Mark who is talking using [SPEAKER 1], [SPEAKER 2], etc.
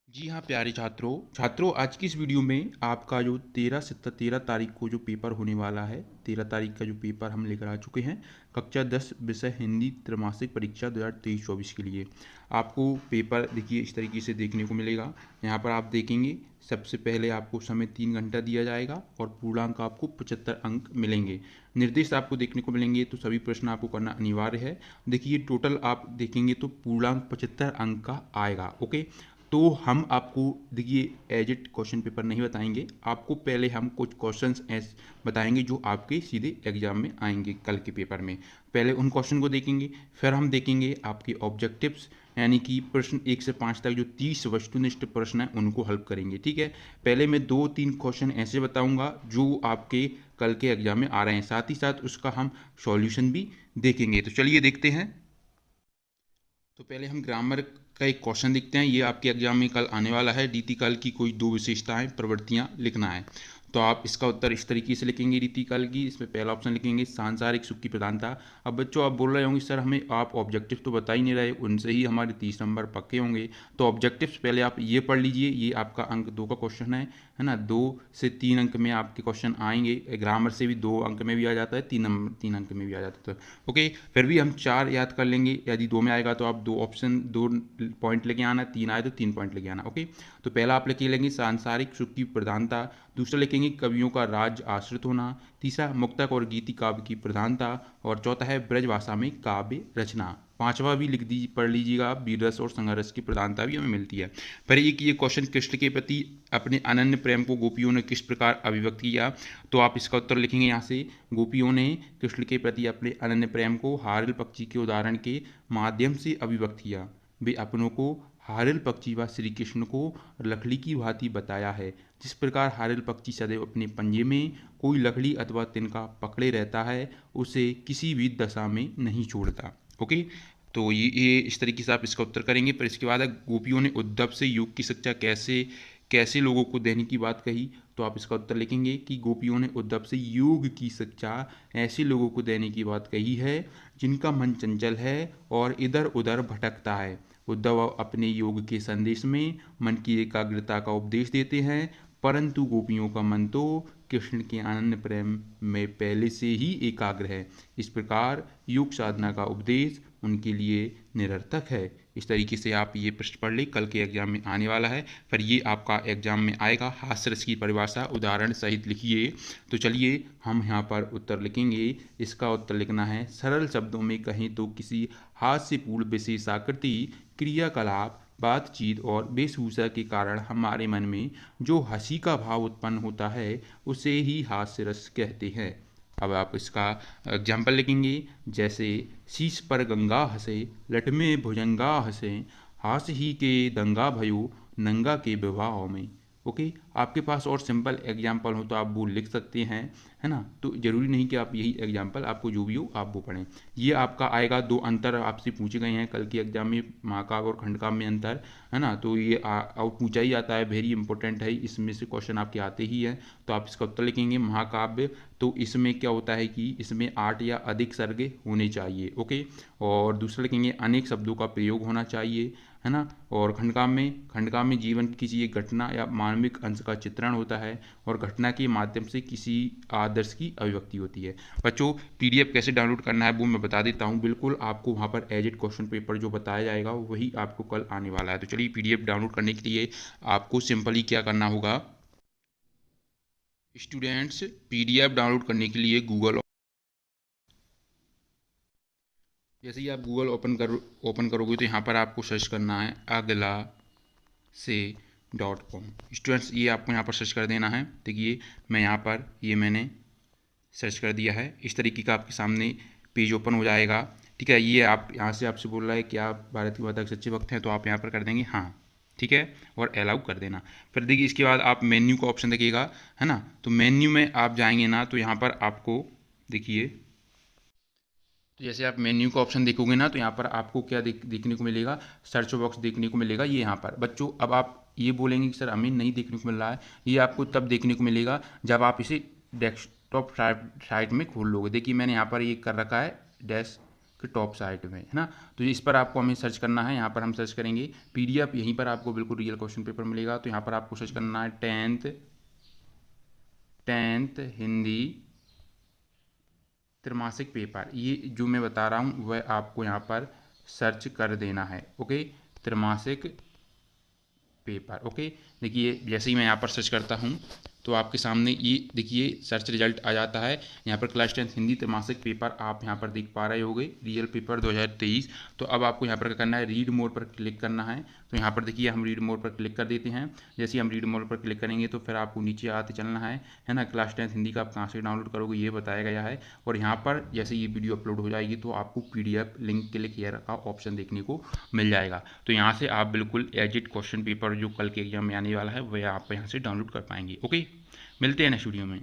[SPEAKER 1] जी हाँ प्यारे छात्रों आज की इस वीडियो में आपका जो 13 तारीख को जो पेपर होने वाला है, 13 तारीख का जो पेपर हम लेकर आ चुके हैं कक्षा 10 विषय हिंदी त्रैमासिक परीक्षा 2023-24 के लिए। आपको पेपर देखिए इस तरीके से देखने को मिलेगा। यहाँ पर आप देखेंगे सबसे पहले आपको समय 3 घंटा दिया जाएगा और पूर्णांक आपको 75 अंक मिलेंगे। निर्देश आपको देखने को मिलेंगे तो सभी प्रश्न आपको करना अनिवार्य है। देखिए टोटल आप देखेंगे तो पूर्णांक 75 अंक का आएगा। ओके, तो हम आपको देखिए एज इट क्वेश्चन पेपर नहीं बताएंगे, आपको पहले हम कुछ क्वेश्चंस ऐसे बताएंगे जो आपके सीधे एग्जाम में आएंगे कल के पेपर में। पहले उन क्वेश्चन को देखेंगे, फिर हम देखेंगे आपके ऑब्जेक्टिव्स, यानी कि प्रश्न 1 से 5 तक जो 30 वस्तुनिष्ठ प्रश्न हैं उनको हल करेंगे। ठीक है, पहले मैं 2-3 क्वेश्चन ऐसे बताऊंगा जो आपके कल के एग्जाम में आ रहे हैं, साथ ही साथ उसका हम सॉल्यूशन भी देखेंगे। तो चलिए देखते हैं। तो पहले हम ग्रामर का एक क्वेश्चन देखते हैं, ये आपके एग्जाम में कल आने वाला है। रीतिकाल की कोई दो विशेषताएं प्रवृत्तियां लिखना है। तो आप इसका उत्तर इस तरीके से लिखेंगे रीतिकाल की। इसमें पहला ऑप्शन लिखेंगे सांसारिक सुख की प्रधानता। अब बच्चों आप बोल रहे होंगे सर हमें आप ऑब्जेक्टिव तो बता ही नहीं रहे, उनसे ही हमारे 30 नंबर पक्के होंगे। तो ऑब्जेक्टिव्स पहले आप ये पढ़ लीजिए, ये आपका अंक 2 का क्वेश्चन है ना। 2 से 3 अंक में आपके क्वेश्चन आएंगे। ग्रामर से भी 2 अंक में भी आ जाता है, 3 अंक में भी आ जाता है। तो ओके, फिर भी हम 4 याद कर लेंगे। यदि 2 में आएगा तो आप 2 पॉइंट लेके आना, 3 आए तो 3 पॉइंट लेके आना। ओके, तो पहला आप लिखे लेंगे सांसारिक सुख की प्रधानता। दूसरा लिखेंगे कवियों का राज्य आश्रित होना। तीसरा मुक्तक और गीति काव्य की प्रधानता। और चौथा है ब्रजभाषा में काव्य रचना। पांचवा भी लिख दी पढ़ लीजिएगा, वीर रस और संघर्ष की प्रधानता भी हमें मिलती है। फिर एक ये क्वेश्चन, कृष्ण के प्रति अपने अनन्य प्रेम को गोपियों ने किस प्रकार अभिव्यक्त किया। तो आप इसका उत्तर लिखेंगे यहाँ से, गोपियों ने कृष्ण के प्रति अपने अनन्य प्रेम को हारिल पक्षी के उदाहरण के माध्यम से अभिव्यक्त किया। वे अपनों को हारिल पक्षी व श्री कृष्ण को लकड़ी की भांति बताया है। जिस प्रकार हारिल पक्षी सदैव अपने पंजे में कोई लकड़ी अथवा तिनका पकड़े रहता है, उसे किसी भी दशा में नहीं छोड़ता। ओके, तो ये इस तरीके से आप इसका उत्तर करेंगे। पर इसके बाद गोपियों ने उद्धव से योग की शिक्षा कैसे कैसे लोगों को देने की बात कही। तो आप इसका उत्तर लिखेंगे कि गोपियों ने उद्धव से योग की शिक्षा ऐसे लोगों को देने की बात कही है जिनका मन चंचल है और इधर उधर भटकता है। उद्धव अपने योग के संदेश में मन की एकाग्रता का उपदेश देते हैं, परंतु गोपियों का मन तो कृष्ण के अनन्य प्रेम में पहले से ही एकाग्र है। इस प्रकार योग साधना का उपदेश उनके लिए निरर्थक है। इस तरीके से आप ये प्रश्न पढ़ लें, कल के एग्जाम में आने वाला है। फिर ये आपका एग्जाम में आएगा, हास्य रस की परिभाषा उदाहरण सहित लिखिए। तो चलिए हम यहाँ पर उत्तर लिखेंगे। इसका उत्तर लिखना है, सरल शब्दों में कहें तो किसी हास्यपूर्ण विशेषाकृति क्रियाकलाप बातचीत और वेशभूषा के कारण हमारे मन में जो हंसी का भाव उत्पन्न होता है उसे ही हास्य रस कहते हैं। अब आप इसका एग्जाम्पल लिखेंगे, जैसे शीश पर गंगा हंसे, लट में भुजंगा हंसे, हास ही के दंगा भयो नंगा के विवाह में। ओके, आपके पास और सिंपल एग्जाम्पल हो तो आप वो लिख सकते हैं, है ना। तो ज़रूरी नहीं कि आप यही एग्जाम्पल, आपको जो भी हो आप वो पढ़ें। ये आपका आएगा। 2 अंतर आपसे पूछे गए हैं कल के एग्जाम में, महाकाव्य और खंडकाव्य में अंतर, है ना। तो ये आउट पूछा ही जाता है, वेरी इंपॉर्टेंट है, इसमें से क्वेश्चन आपके आते ही हैं। तो आप इसका उत्तर लिखेंगे महाकाव्य। तो इसमें क्या होता है कि इसमें 8 या अधिक सर्ग होने चाहिए। ओके, और दूसरा लिखेंगे अनेक शब्दों का प्रयोग होना चाहिए, है ना। और खंडकाव्य में जीवन की किसी एक घटना या मानविक अंश का चित्रण होता है और घटना के माध्यम से किसी आदर्श की अभिव्यक्ति होती है। बच्चों पीडीएफ कैसे डाउनलोड करना है वो मैं बता देता हूँ। बिल्कुल आपको वहाँ पर एज इट क्वेश्चन पेपर जो बताया जाएगा वही आपको कल आने वाला है। तो चलिए पीडीएफ डाउनलोड करने के लिए आपको सिंपली क्या करना होगा, स्टूडेंट्स पीडीएफ डाउनलोड करने के लिए जैसे ही आप गूगल ओपन करोगे तो यहाँ पर आपको सर्च करना है अगला से .com। स्टूडेंट्स ये आपको यहाँ पर सर्च कर देना है। देखिए मैं यहाँ पर ये मैंने सर्च कर दिया है। इस तरीके का आपके सामने पेज ओपन हो जाएगा। ठीक है, ये आप यहाँ से आपसे बोल रहा है कि आप भारत की माता के सच्चे भक्त हैं, तो आप यहाँ पर कर देंगे हाँ, ठीक है, और अलाउ कर देना। फिर देखिए इसके बाद आप मेन्यू का ऑप्शन देखिएगा, है ना। तो मेन्यू में आप जाएंगे ना तो यहाँ पर आपको देखिए, तो जैसे आप मेन्यू का ऑप्शन देखोगे ना तो यहाँ पर आपको क्या देखने को मिलेगा, सर्च बॉक्स देखने को मिलेगा। ये यहाँ पर बच्चों अब आप ये बोलेंगे कि सर हमें नहीं देखने को मिल रहा है, ये आपको तब देखने को मिलेगा जब आप इसे डेस्कटॉप साइट में खोल लोगे। देखिए मैंने यहाँ पर ये कर रखा है के टॉप साइड में, है ना। तो इस पर आपको हमें सर्च करना है। यहाँ पर हम सर्च करेंगे PDF, यहीं पर आपको बिल्कुल रियल क्वेश्चन पेपर मिलेगा। तो यहाँ पर आपको सर्च करना है 10th हिंदी त्रैमासिक पेपर। ये जो मैं बता रहा हूँ वह आपको यहाँ पर सर्च कर देना है। ओके, त्रैमासिक पेपर। ओके, देखिए जैसे ही मैं यहाँ पर सर्च करता हूँ तो आपके सामने ये देखिए सर्च रिजल्ट आ जाता है। यहाँ पर क्लास 10 हिंदी त्रैमासिक पेपर आप यहाँ पर देख पा रहे होंगे, रियल पेपर 2023। तो अब आपको यहाँ पर क्या करना है, रीड मोर पर क्लिक करना है। तो यहाँ पर देखिए हम रीड मोर पर क्लिक कर देते हैं। जैसे ही हम रीड मोर पर क्लिक करेंगे तो फिर आपको नीचे आते चलना है ना। क्लास 10 हिंदी का आप कहाँ से डाउनलोड करोगे ये बताया गया है। और यहाँ पर जैसे ये वीडियो अपलोड हो जाएगी तो आपको PDF लिंक क्लिक हियर का ऑप्शन देखने को मिल जाएगा। तो यहाँ से आप बिल्कुल एजिट क्वेश्चन पेपर जो कल के एग्जाम में आने वाला है वह आप यहाँ से डाउनलोड कर पाएंगे। ओके, मिलते हैं नेक्स्ट वीडियो में।